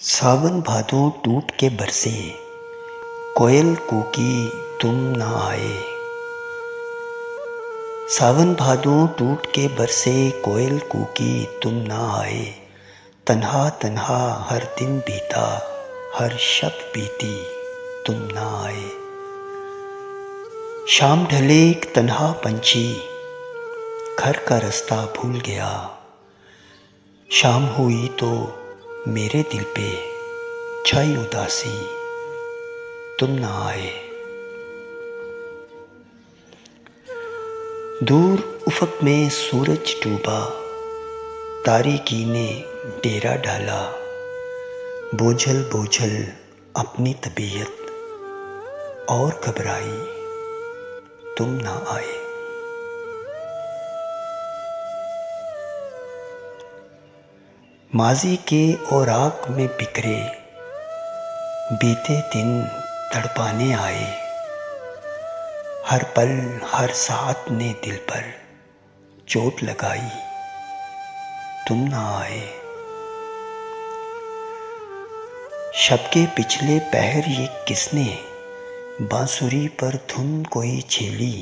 सावन भादों टूट के बरसे, कोयल कूकी तुम ना आए। सावन भादों टूट के बरसे, कोयल कूकी तुम ना आए। तन्हा तन्हा हर दिन बीता, हर शब बीती तुम ना आए। शाम ढले एक तन्हा पंछी, घर का रास्ता भूल गया। शाम हुई तो मेरे दिल पे छाई उदासी, तुम ना आए। दूर उफक में सूरज डूबा, तारीकी ने डेरा डाला। बोझल बोझल अपनी तबीयत और घबराई, तुम ना आए। माजी के औराक में बिखरे बीते दिन तड़पाने आए। हर पल हर साथ ने दिल पर चोट लगाई, तुम ना आए। शब के पिछले पहर ये किसने बांसुरी पर धुन कोई छेड़ी।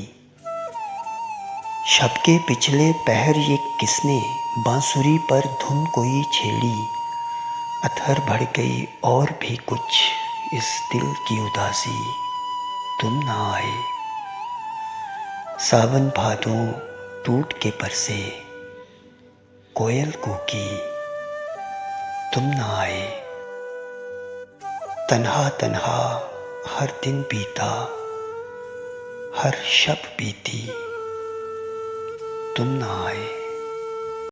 शब के पिछले पहर ये किसने बांसुरी पर धुन कोई छेड़ी। अधर बढ़ गई और भी कुछ इस दिल की उदासी, तुम ना आए। सावन भादों टूट के बरसे, कोयल कूकी तुम ना आए। तन्हा तन्हा हर दिन बीता, हर शब बीती तुम ना आए।